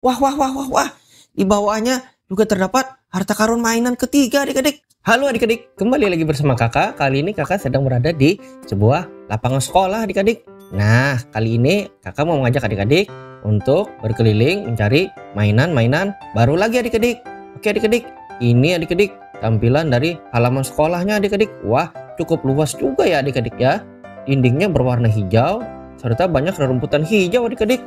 Wah, wah, wah, wah, wah. Di bawahnya juga terdapat harta karun mainan ketiga adik-adik. Halo adik-adik, kembali lagi bersama kakak. Kali ini kakak sedang berada di sebuah lapangan sekolah adik-adik. Nah, kali ini kakak mau mengajak adik-adik untuk berkeliling mencari mainan-mainan baru lagi adik-adik. Oke adik-adik, ini adik-adik tampilan dari halaman sekolahnya adik-adik. Wah, cukup luas juga ya adik-adik ya. Dindingnya berwarna hijau serta banyak rerumputan hijau adik-adik.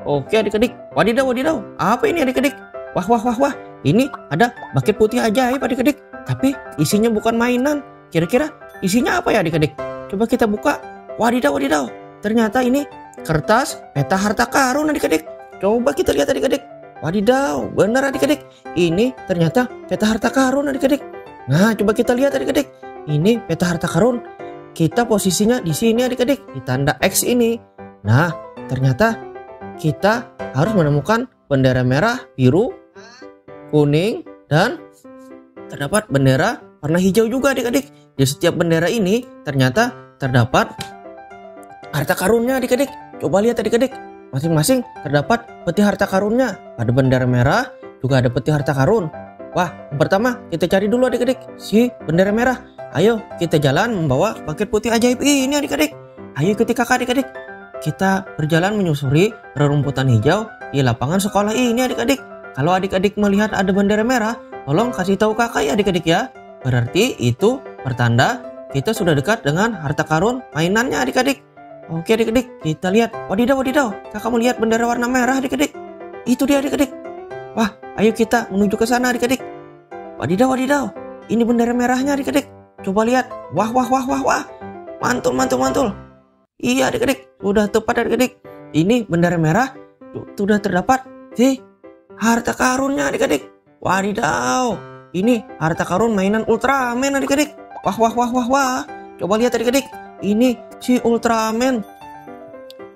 Oke adik-adik, wadidaw wadidaw, apa ini adik-adik? Wah wah wah wah, ini ada bucket putih ajaib adik-adik. Tapi isinya bukan mainan. Kira-kira isinya apa ya adik-adik? Coba kita buka. Wadidaw wadidaw, ternyata ini kertas peta harta karun adik-adik. Coba kita lihat adik-adik. Wadidaw, benar adik-adik. Ini ternyata peta harta karun adik-adik. Nah, coba kita lihat adik-adik. Ini peta harta karun. Kita posisinya di sini adik-adik, di tanda X ini. Nah, ternyata kita harus menemukan bendera merah, biru, kuning, dan terdapat bendera warna hijau juga adik-adik. Di setiap bendera ini ternyata terdapat harta karunnya adik-adik. Coba lihat adik-adik, masing-masing terdapat peti harta karunnya. Ada bendera merah, juga ada peti harta karun. Wah, yang pertama kita cari dulu adik-adik si bendera merah. Ayo kita jalan membawa bucket putih ajaib ini adik-adik. Ayo ikuti kakak adik-adik. Kita berjalan menyusuri rerumputan hijau di lapangan sekolah ini adik-adik. Kalau adik-adik melihat ada bendera merah, tolong kasih tahu kakak ya adik-adik ya. Berarti itu pertanda kita sudah dekat dengan harta karun mainannya adik-adik. Oke adik-adik, kita lihat. Wadidaw wadidaw, kakak melihat bendera warna merah adik-adik. Itu dia adik-adik. Wah, ayo kita menuju ke sana adik-adik. Wadidaw wadidaw, ini bendera merahnya adik-adik. Coba lihat. Wah wah wah wah wah. Mantul mantul mantul. Iya adik-adik, sudah tepat adik-adik. Ini bendera merah sudah terdapat di harta karunnya adik-adik. Wadidaw, ini harta karun mainan Ultraman adik-adik. Wah wah wah wah wah. Coba lihat adik-adik, ini si Ultraman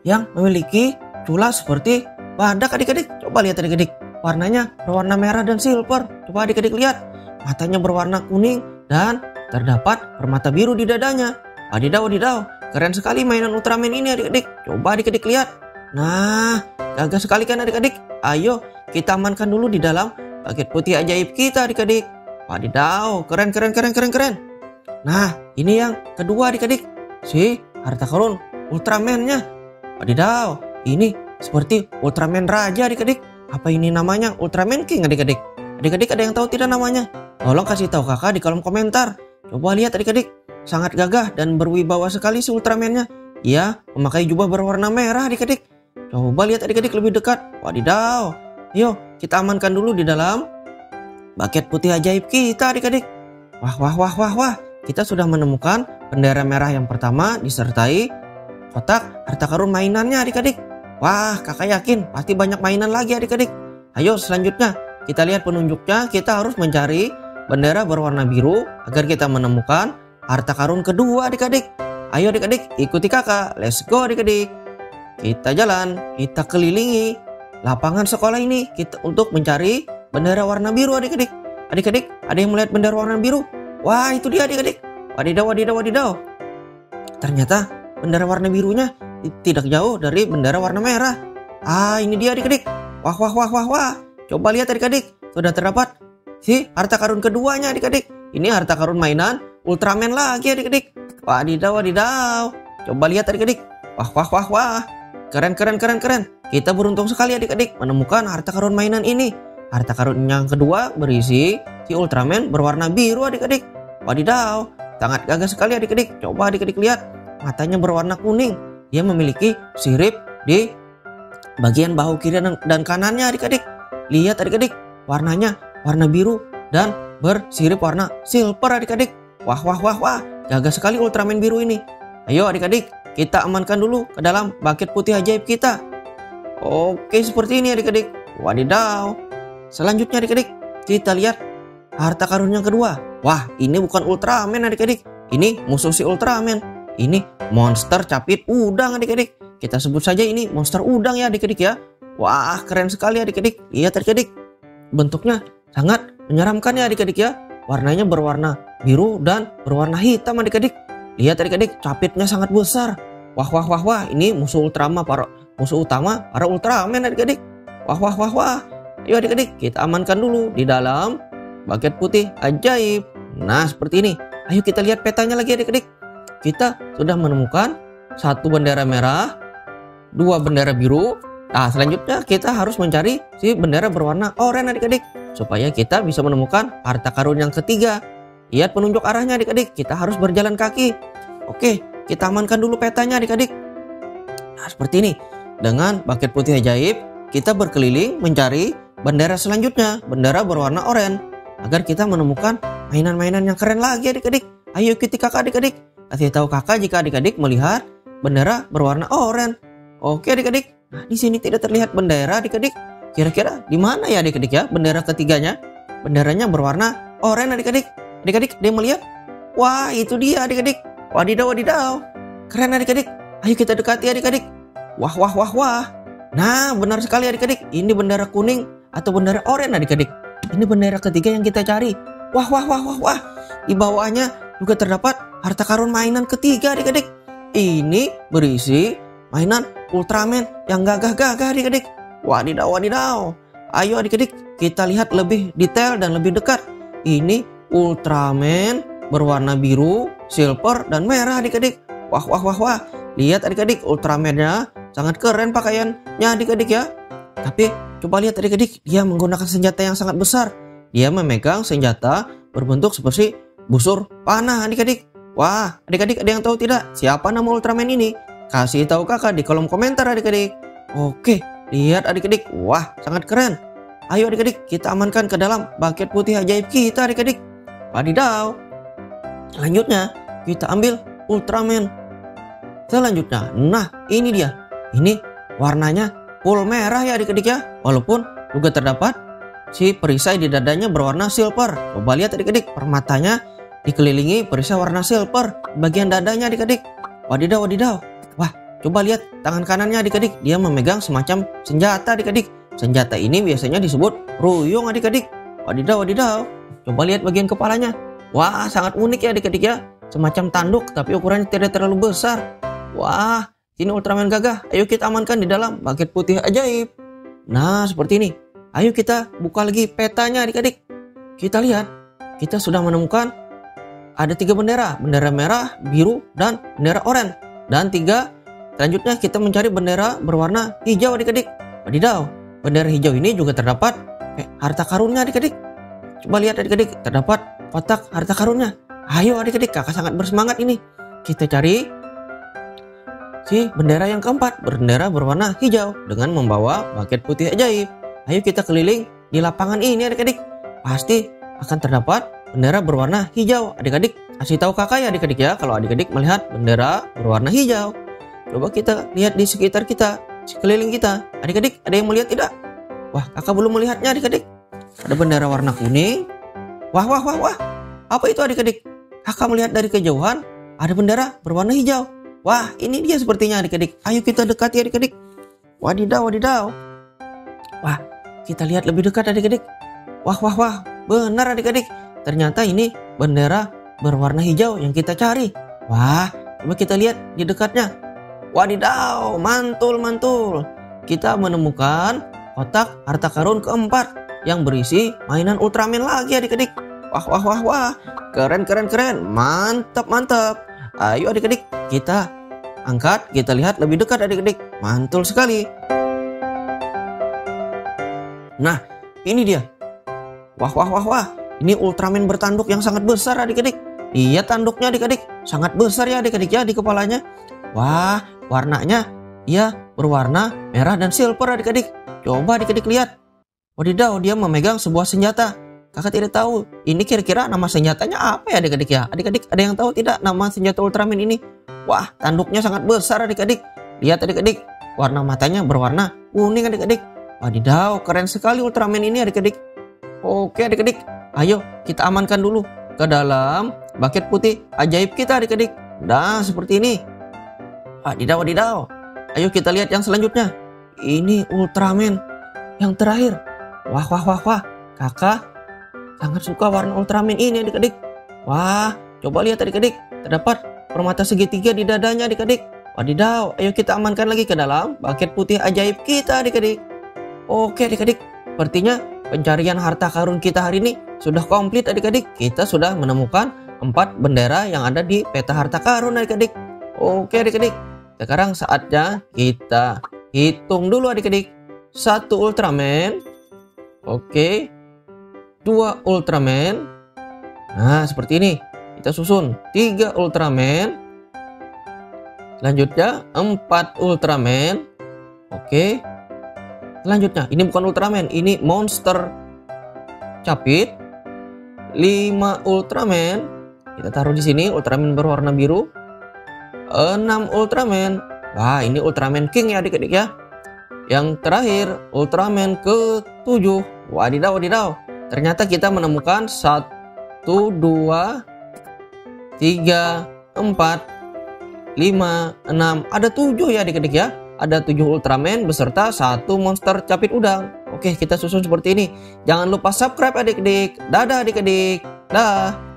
yang memiliki cula seperti badak adik-adik. Coba lihat adik-adik, warnanya berwarna merah dan silver. Coba adik-adik lihat, matanya berwarna kuning dan terdapat permata biru di dadanya. Wadidaw wadidaw, keren sekali mainan Ultraman ini adik-adik. Coba adik-adik lihat. Nah, gagah sekali kan adik-adik. Ayo kita amankan dulu di dalam bucket putih ajaib kita adik-adik. Wadidaw, keren keren keren keren keren. Nah, ini yang kedua adik-adik, si harta karun Ultraman-nya. Wadidaw, ini seperti Ultraman Raja adik-adik. Apa ini namanya Ultraman King adik-adik? Adik-adik ada yang tahu tidak namanya? Tolong kasih tahu kakak di kolom komentar. Coba lihat adik-adik, sangat gagah dan berwibawa sekali si Ultraman-nya. Ia memakai jubah berwarna merah adik-adik. Coba lihat adik-adik lebih dekat. Wadidaw. Yuk kita amankan dulu di dalam bucket putih ajaib kita adik-adik. Wah wah wah wah wah. Kita sudah menemukan bendera merah yang pertama disertai kotak harta karun mainannya adik-adik. Wah, kakak yakin pasti banyak mainan lagi adik-adik. Ayo selanjutnya kita lihat penunjuknya. Kita harus mencari bendera berwarna biru agar kita menemukan harta karun kedua adik-adik. Ayo adik-adik, ikuti kakak. Let's go adik-adik. Kita jalan, kita kelilingi lapangan sekolah ini kita untuk mencari bendera warna biru adik-adik. Adik-adik, ada yang melihat bendera warna biru? Wah, itu dia adik-adik. Wadidaw wadidaw wadidaw. Ternyata bendera warna birunya tidak jauh dari bendera warna merah. Ah, ini dia adik-adik. Wah wah wah wah wah. Coba lihat adik-adik, sudah terdapat si harta karun keduanya adik-adik. Ini harta karun mainan Ultraman lagi adik-adik. Wadidaw wadidaw. Coba lihat adik-adik. Wah wah wah wah. Keren keren keren keren. Kita beruntung sekali adik-adik menemukan harta karun mainan ini. Harta karun yang kedua berisi si Ultraman berwarna biru adik-adik. Wadidaw, sangat gagah sekali adik-adik. Coba adik-adik lihat, matanya berwarna kuning. Dia memiliki sirip di bagian bahu kiri dan kanannya adik-adik. Lihat adik-adik, warnanya warna biru dan bersirip warna silver adik-adik. Wah wah wah wah, gagah sekali Ultraman biru ini. Ayo adik-adik, kita amankan dulu ke dalam bucket putih ajaib kita. Oke, seperti ini adik-adik. Wadidaw. Selanjutnya adik-adik, kita lihat harta karun yang kedua. Wah, ini bukan Ultraman adik-adik. Ini musuh si Ultraman. Ini monster capit udang adik-adik. Kita sebut saja ini monster udang ya adik-adik ya. Wah, keren sekali adik-adik. Lihat adik-adik, bentuknya sangat menyeramkan ya adik-adik ya. Warnanya berwarna biru dan berwarna hitam adik-adik. Lihat adik-adik, capitnya sangat besar. Wah wah wah wah, ini musuh utama para Ultraman adik-adik. Wah, wah, wah, wah. Ayo adik-adik, kita amankan dulu di dalam bucket putih ajaib. Nah, seperti ini. Ayo kita lihat petanya lagi adik-adik. Kita sudah menemukan satu bendera merah, dua bendera biru. Nah, selanjutnya kita harus mencari si bendera berwarna oranye adik-adik, supaya kita bisa menemukan harta karun yang ketiga. Lihat penunjuk arahnya adik-adik, kita harus berjalan kaki. Oke, kita amankan dulu petanya adik-adik. Nah, seperti ini. Dengan bucket putih ajaib, kita berkeliling mencari bendera selanjutnya, bendera berwarna oranye, agar kita menemukan mainan-mainan yang keren lagi adik-adik. Ayo ikuti kakak adik-adik. Kasih tahu kakak jika adik-adik melihat bendera berwarna oranye. Oke adik-adik. Nah, di sini tidak terlihat bendera adik-adik. Kira-kira di mana ya adik-adik ya bendera ketiganya? Benderanya berwarna oranye adik-adik. Adik-adik, dia melihat? Wah, itu dia adik-adik. Wadidaw, wadidaw. Keren adik-adik. Ayo kita dekati adik-adik. Wah, wah, wah, wah. Nah, benar sekali adik-adik. Ini bendera kuning atau bendera oranye adik-adik. Ini bendera ketiga yang kita cari. Wah, wah, wah, wah, wah. Di bawahnya juga terdapat harta karun mainan ketiga adik-adik. Ini berisi mainan Ultraman yang gagah-gagah adik-adik. Wadidaw, wadidaw. Ayo adik-adik, kita lihat lebih detail dan lebih dekat. Ini Ultraman berwarna biru, silver, dan merah adik-adik. Wah, wah, wah, wah. Lihat adik-adik, Ultraman-nya sangat keren pakaiannya adik-adik ya. Tapi coba lihat adik-adik, dia menggunakan senjata yang sangat besar. Dia memegang senjata berbentuk seperti busur panah adik-adik. Wah, adik-adik ada yang tahu tidak siapa nama Ultraman ini? Kasih tahu kakak di kolom komentar adik-adik. Oke, lihat adik-adik. Wah, sangat keren. Ayo adik-adik, kita amankan ke dalam bucket putih ajaib kita adik-adik. Wadidaw. Selanjutnya, kita ambil Ultraman. Selanjutnya, nah ini dia. Ini warnanya full merah ya adik-adik ya. Walaupun juga terdapat si perisai di dadanya berwarna silver. Coba lihat adik-adik, permatanya dikelilingi perisai warna silver bagian dadanya adik-adik. Wadidaw, wadidaw. Wah, coba lihat tangan kanannya adik-adik. Dia memegang semacam senjata adik-adik. Senjata ini biasanya disebut ruyung adik-adik. Wadidaw, wadidaw. Coba lihat bagian kepalanya. Wah, sangat unik ya adik-adik ya. Semacam tanduk tapi ukurannya tidak terlalu besar. Wah, ini Ultraman gagah. Ayo kita amankan di dalam bucket putih ajaib. Nah, seperti ini. Ayo kita buka lagi petanya adik-adik. Kita lihat, kita sudah menemukan ada 3 bendera. Bendera merah, biru, dan bendera oranye. Dan 3, selanjutnya kita mencari bendera berwarna hijau adik-adik. Wadidaw, bendera hijau ini juga terdapat harta karunnya adik-adik. Coba lihat adik-adik, terdapat kotak harta karunnya. Ayo adik-adik, kakak sangat bersemangat ini. Kita cari si bendera yang keempat, bendera berwarna hijau dengan membawa bucket putih ajaib. Ayo kita keliling di lapangan ini adik-adik. Pasti akan terdapat bendera berwarna hijau. Adik-adik, kasih tahu kakak ya adik-adik ya kalau adik-adik melihat bendera berwarna hijau. Coba kita lihat di sekitar kita, sekeliling kita. Adik-adik, ada yang melihat tidak? Wah, kakak belum melihatnya adik-adik. Ada bendera warna kuning. Wah, wah, wah, wah. Apa itu adik-adik? Kakak melihat dari kejauhan ada bendera berwarna hijau. Wah, ini dia sepertinya adik-adik. Ayo kita dekati adik-adik. Wadidaw, wadidaw. Wah, kita lihat lebih dekat adik-adik. Wah, wah, wah. Benar adik-adik. Ternyata ini bendera berwarna hijau yang kita cari. Wah, coba kita lihat di dekatnya. Wadidaw, mantul, mantul. Kita menemukan kotak harta karun keempat yang berisi mainan Ultraman lagi adik-adik. Wah, wah, wah, wah. Keren, keren, keren. Mantap, mantap. Ayo adik-adik, kita angkat, kita lihat lebih dekat adik-adik. Mantul sekali. Nah, ini dia. Wah, wah, wah, wah. Ini Ultraman bertanduk yang sangat besar adik-adik. Lihat tanduknya adik-adik. Sangat besar ya adik-adik ya di kepalanya. Wah, warnanya dia berwarna merah dan silver adik-adik. Coba adik-adik lihat. Wadidaw, dia memegang sebuah senjata. Kakak tidak tahu ini kira-kira nama senjatanya apa ya adik-adik ya. Adik-adik ada yang tahu tidak nama senjata Ultraman ini? Wah, tanduknya sangat besar adik-adik. Lihat adik-adik, warna matanya berwarna kuning adik-adik. Wadidaw, keren sekali Ultraman ini adik-adik. Oke adik-adik, ayo kita amankan dulu ke dalam bucket putih ajaib kita adik-adik. Nah, seperti ini. Wadidaw, wadidaw. Ayo kita lihat yang selanjutnya. Ini Ultraman yang terakhir. Wah, wah, wah, wah. Kakak sangat suka warna Ultraman ini adik-adik. Wah, coba lihat adik-adik. Terdapat permata segitiga di dadanya adik-adik. Wadidaw, ayo kita amankan lagi ke dalam bucket putih ajaib kita adik-adik. Oke adik-adik, sepertinya pencarian harta karun kita hari ini sudah komplit adik-adik. Kita sudah menemukan 4 bendera yang ada di peta harta karun adik-adik. Oke adik-adik, sekarang saatnya kita hitung dulu adik-adik. 1 Ultraman. Oke, 2 Ultraman. Nah seperti ini. Kita susun 3 Ultraman. Selanjutnya 4 Ultraman. Oke. Selanjutnya ini bukan Ultraman, ini monster capit. 5 Ultraman. Kita taruh di sini Ultraman berwarna biru. 6 Ultraman. Wah, ini Ultraman King ya adik-adik ya. Yang terakhir Ultraman ke-7. Wadidaw, wadidaw. Ternyata kita menemukan 1, 2, 3, 4, 5, 6. Ada 7 ya adik-adik ya. Ada 7 Ultraman beserta 1 monster capit udang. Oke, kita susun seperti ini. Jangan lupa subscribe adik-adik. Dadah adik-adik. Dah.